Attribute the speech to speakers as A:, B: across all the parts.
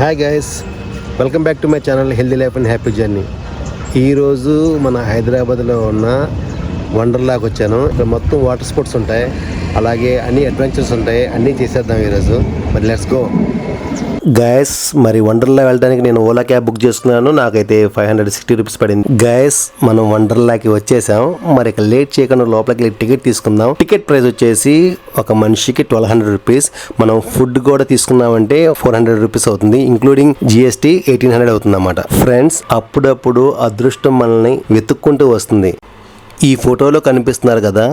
A: Hi guys, welcome back to my channel healthy life and happy journey. ఈరోజు మన హైదరాబాద్లో ఉన్న వండర్లాకి వచ్చాను. ఇక్కడ మొత్తం వాటర్ స్పోర్ట్స్ ఉంటాయి, అలాగే అన్ని అడ్వెంచర్స్ ఉంటాయి. అన్నీ చేసేద్దాం ఈరోజు. మరి లెట్స్ గో గైస్. మరి వండర్లా వెళ్ళడానికి నేను ఓలా క్యాబ్ బుక్ చేసుకున్నాను. నాకైతే 560 రూపీస్ పడింది. గైస్, మనం వండర్లాకి వచ్చేసాం. మరి ఇక లేట్ చేయకుండా లోపలికి వెళ్ళి టికెట్ తీసుకుందాం. టికెట్ ప్రైస్ వచ్చేసి ఒక మనిషికి 1200 రూపీస్. మనం ఫుడ్ కూడా తీసుకున్నామంటే 400 రూపీస్ అవుతుంది, ఇంక్లూడింగ్ GST 1800 అవుతుంది అన్నమాట. ఫ్రెండ్స్, అప్పుడప్పుడు అదృష్టం మనల్ని వెతుక్కుంటూ వస్తుంది. ఈ ఫోటోలో కనిపిస్తున్నారు కదా,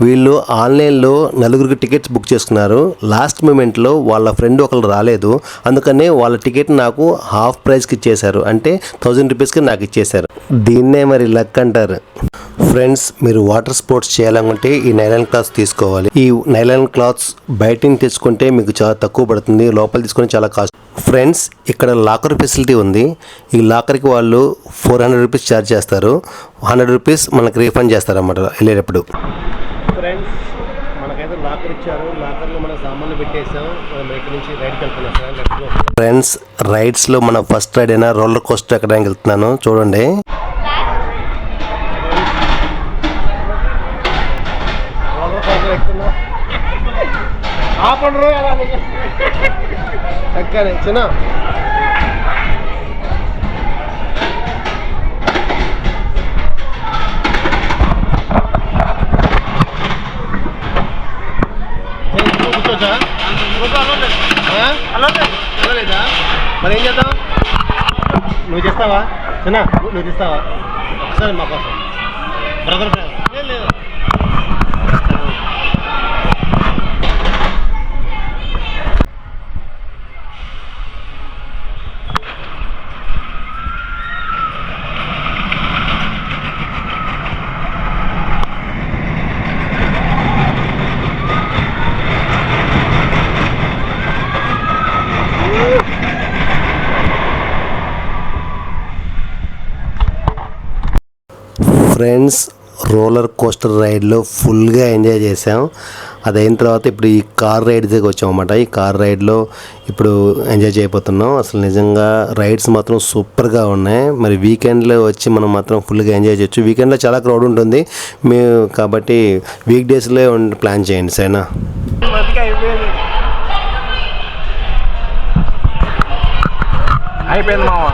A: వీళ్ళు ఆన్లైన్లో 4 టికెట్స్ బుక్ చేసుకున్నారు. లాస్ట్ మూమెంట్లో వాళ్ళ ఫ్రెండ్ ఒకరు రాలేదు, అందుకనే వాళ్ళ టికెట్ నాకు హాఫ్ ప్రైస్కి ఇచ్చేశారు. అంటే 1000 రూపీస్కి నాకు ఇచ్చేశారు. దీన్నే మరి లక్ అంటారు. ఫ్రెండ్స్, మీరు వాటర్ స్పోర్ట్స్ చేయాలనుకుంటే ఈ నైలాన్ క్లాత్స్ తీసుకోవాలి. ఈ నైలాన్ క్లాత్స్ బయట తెచ్చుకుంటే మీకు చాలా తక్కువ పడుతుంది, లోపల తీసుకుని చాలా కాస్ట్. ఫ్రెండ్స్, ఇక్కడ లాకర్ ఫెసిలిటీ ఉంది. ఈ లాకర్కి వాళ్ళు 400 రూపీస్ ఛార్జ్ చేస్తారు. 100 రూపీస్ మనకు రీఫండ్ చేస్తారన్నమాట వెళ్ళేటప్పుడు. ఫ్రెండ్స్, మనకైతే లాకర్ ఇచ్చారు. లాకర్లో మన సామాన్లు పెట్టేసాం. మనం ఇక్కడ నుంచి రైడ్కి వెళ్తున్నాం. ఫ్రెండ్స్, రైడ్స్లో మన ఫస్ట్ రైడ్ అయినా రోలర్ కోస్టర్ ఎక్కడానికి వెళ్తున్నాను. చూడండి. చిన్న లేదా? మరి ఏం చేద్దాం? నువ్వు చేస్తావా? చిన్న నువ్వు తీస్తావా? ఒకసారి మా కోసం బ్రదర్ లేదు. ఫ్రెండ్స్, రోలర్ కోస్టర్ రైడ్లో ఫుల్గా ఎంజాయ్ చేసాం. అది అయిన తర్వాత ఇప్పుడు ఈ కార్ రైడ్ దగ్గర వచ్చామన్నమాట. ఈ కార్ రైడ్లో ఇప్పుడు ఎంజాయ్ చేయబోతున్నాం. అసలు నిజంగా రైడ్స్ మాత్రం సూపర్గా ఉన్నాయి. మరి వీకెండ్లో వచ్చి మనం మాత్రం ఫుల్గా ఎంజాయ్ చేయొచ్చు. వీకెండ్లో చాలా క్రౌడ్ ఉంటుంది మేము, కాబట్టి వీక్ డేస్లో ప్లాన్ చేయండి సరేనా.
B: అయిపోయింది మామ.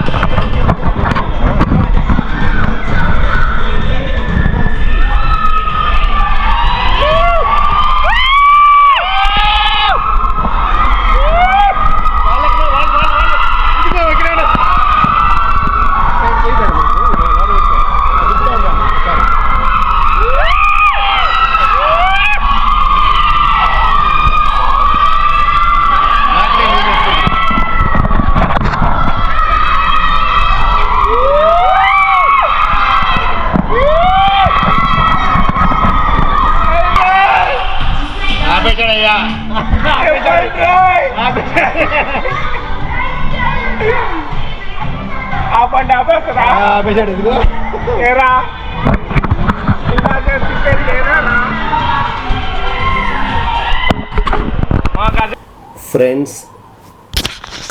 A: ఫ్రెండ్స్,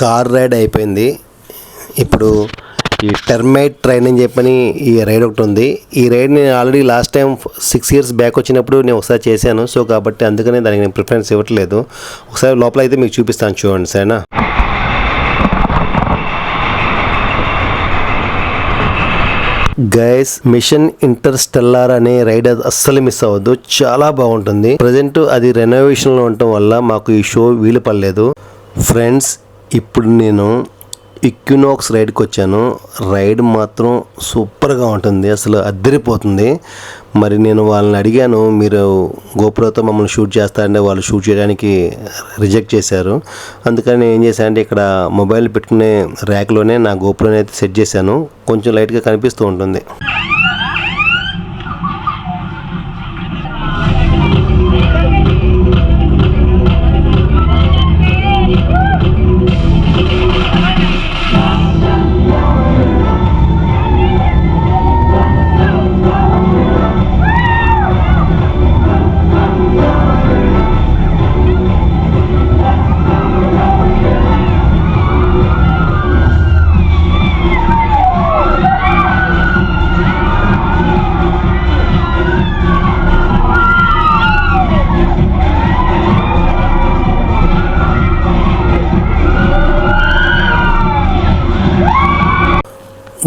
A: కార్ రైడ్ అయిపోయింది. ఇప్పుడు ఈ టెర్మైట్ ట్రైన్ అని చెప్పని ఈ రైడ్ ఒకటి ఉంది. ఈ రైడ్ నేను already last time 6 years back వచ్చినప్పుడు నేను ఒకసారి చేశాను. సో కాబట్టి అందుకనే దానికి నేను ప్రిఫరెన్స్ ఇవ్వట్లేదు. ఒకసారి లోపల అయితే మీకు చూపిస్తాను, చూడండి సరేనా. గైస్, మిషన్ ఇంటర్స్టెల్లార్ అనే రైడ్ అస్సలు మిస్ అవ్వద్దు, చాలా బాగుంటుంది. ప్రజెంట్ అది రెనోవేషన్లో ఉండటం వల్ల మాకు ఈ షో వీలు పడలేదు. ఫ్రెండ్స్, ఇప్పుడు నేను ఈక్వినాక్స్ రైడ్కి వచ్చాను. రైడ్ మాత్రం సూపర్గా ఉంటుంది, అసలు అద్దరిపోతుంది. మరి నేను వాళ్ళని అడిగాను, మీరు గోప్రోతో మమ్మల్ని షూట్ చేస్తారంటే వాళ్ళు షూట్ చేయడానికి రిజెక్ట్ చేశారు. అందుకని నేను ఏం చేశానంటే ఇక్కడ మొబైల్ పెట్టుకునే ర్యాక్లోనే నా గోప్రోని అయితే సెట్ చేశాను. కొంచెం లైట్గా కనిపిస్తూ ఉంటుంది.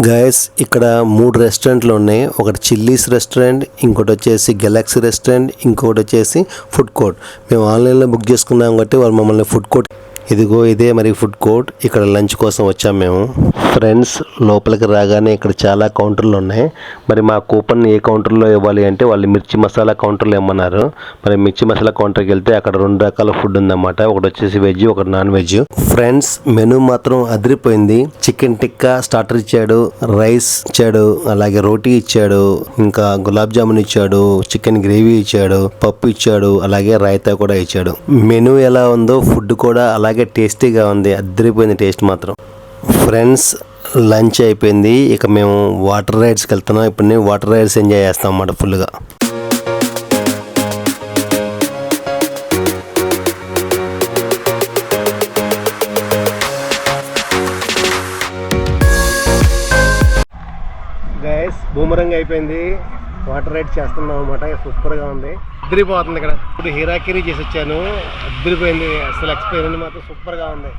A: గైస్ ఇక్కడ 3 రెస్టారెంట్లు ఉన్నాయి. ఒకటి చిల్లీస్ రెస్టారెంట్, ఇంకోటి వచ్చేసి గెలాక్సీ రెస్టారెంట్, ఇంకొకటి వచ్చేసి ఫుడ్ కోర్ట్. మేము ఆన్లైన్లో బుక్ చేసుకున్నాం కాబట్టి వాళ్ళు మమ్మల్ని ఫుడ్ కోర్ట్, ఇదిగో ఇదే మరి ఫుడ్ కోర్ట్, ఇక్కడ లంచ్ కోసం వచ్చాము మేము. ఫ్రెండ్స్, లోపలికి రాగానే ఇక్కడ చాలా కౌంటర్లు ఉన్నాయి. మరి మా కూపన్ ఏ కౌంటర్లో ఇవ్వాలి అంటే వాళ్ళు మిర్చి మసాలా కౌంటర్లో ఇమ్మన్నారు. మరి మిర్చి మసాలా కౌంటర్కి వెళ్తే అక్కడ 2 రకాల ఫుడ్ ఉందన్నమాట. ఒకటి వచ్చేసి వెజ్, ఒకటి నాన్ వెజ్. ఫ్రెండ్స్, మెనూ మాత్రం అదిరిపోయింది. చికెన్ టిక్కా స్టార్టర్ ఇచ్చాడు, రైస్ ఇచ్చాడు, అలాగే రోటీ ఇచ్చాడు, ఇంకా గులాబ్ జామున్ ఇచ్చాడు, చికెన్ గ్రేవీ ఇచ్చాడు, పప్పు ఇచ్చాడు, అలాగే రైతా కూడా ఇచ్చాడు. మెనూ ఎలా ఉందో ఫుడ్ కూడా అలాగే టేస్టీగా ఉంది. అదిరిపోయింది టేస్ట్ మాత్రం. ఫ్రెండ్స్, లంచ్ అయిపోయింది. ఇక మేము వాటర్ రైడ్స్కి వెళ్తున్నాం. ఇప్పుడు నేను వాటర్ రైడ్స్ ఎంజాయ్ చేస్తాం అన్నమాట ఫుల్గా. గైస్, బూమరంగ్ అయిపోయింది. వాటర్ రైడ్ చేస్తున్నాం అనమాట. సూపర్గా ఉంది, అద్దరిపోతుంది. ఇక్కడ ఇప్పుడు హీరాకిరీ చేసి వచ్చాను, అద్దరిపోయింది. అసలు ఎక్స్పీరియన్స్ మాత్రం సూపర్గా ఉంది.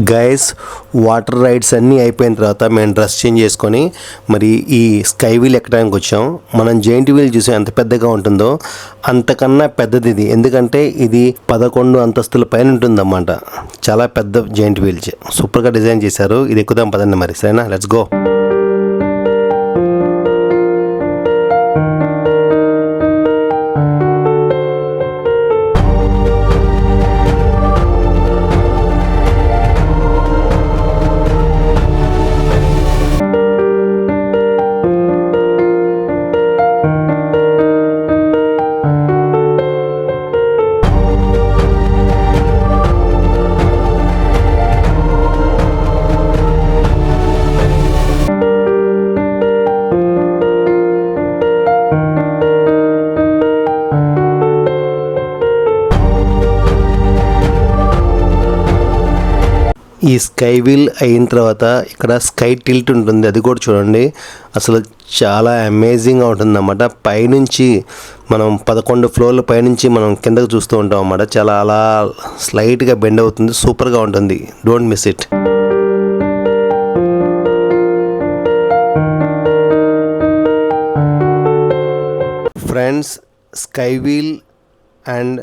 A: గైస్, వాటర్ రైడ్స్ అన్నీ అయిపోయిన తర్వాత మేము డ్రెస్ చేంజ్ చేసుకొని మరి ఈ స్కై వీల్ ఎక్కడానికి వచ్చాం. మనం జైంట్ వీల్ చూసాం ఎంత పెద్దగా ఉంటుందో, అంతకన్నా పెద్దది ఇది. ఎందుకంటే ఇది 11 అంతస్తుల పైన ఉంటుందన్నమాట. చాలా పెద్ద జైంట్ వీల్, సూపర్గా డిజైన్ చేశారు. ఇది ఎక్కుదాం పదండి మరి, సరేనా? Let's go. ఈ స్కై వీల్ అయిన తర్వాత ఇక్కడ స్కై టిల్ట్ ఉంటుంది, అది కూడా చూడండి. అసలు చాలా అమేజింగ్గా ఉంటుంది అన్నమాట. పైనుంచి మనం 11 ఫ్లోర్ల పైనుంచి మనం కిందకు చూస్తూ ఉంటాం అన్నమాట. చాలా అలా స్లైట్గా బెండ్ అవుతుంది, సూపర్గా ఉంటుంది. Don't miss it. Friends, sky wheel and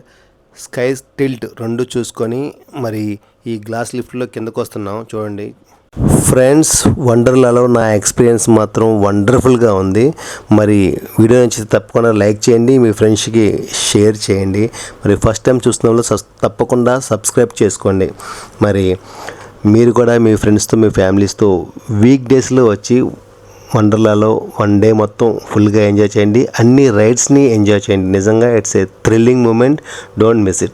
A: sky tilt 2 చూసుకొని మరి ఈ గ్లాస్ లిఫ్ట్లో కిందకు వస్తున్నాం. చూడండి ఫ్రెండ్స్, వండర్లాలో నా ఎక్స్పీరియన్స్ మాత్రం వండర్ఫుల్గా ఉంది. మరి వీడియో నచ్చితే తప్పకుండా లైక్ చేయండి, మీ ఫ్రెండ్స్కి షేర్ చేయండి. మరి ఫస్ట్ టైం చూస్తున్న వాళ్ళు తప్పకుండా సబ్స్క్రైబ్ చేసుకోండి. మరి మీరు కూడా మీ ఫ్రెండ్స్తో, మీ ఫ్యామిలీస్తో వీక్ డేస్లో వచ్చి వండర్లాలో 1 డే మొత్తం ఫుల్గా ఎంజాయ్ చేయండి. అన్ని రైడ్స్ని ఎంజాయ్ చేయండి. నిజంగా it's a thrilling moment. Don't miss it.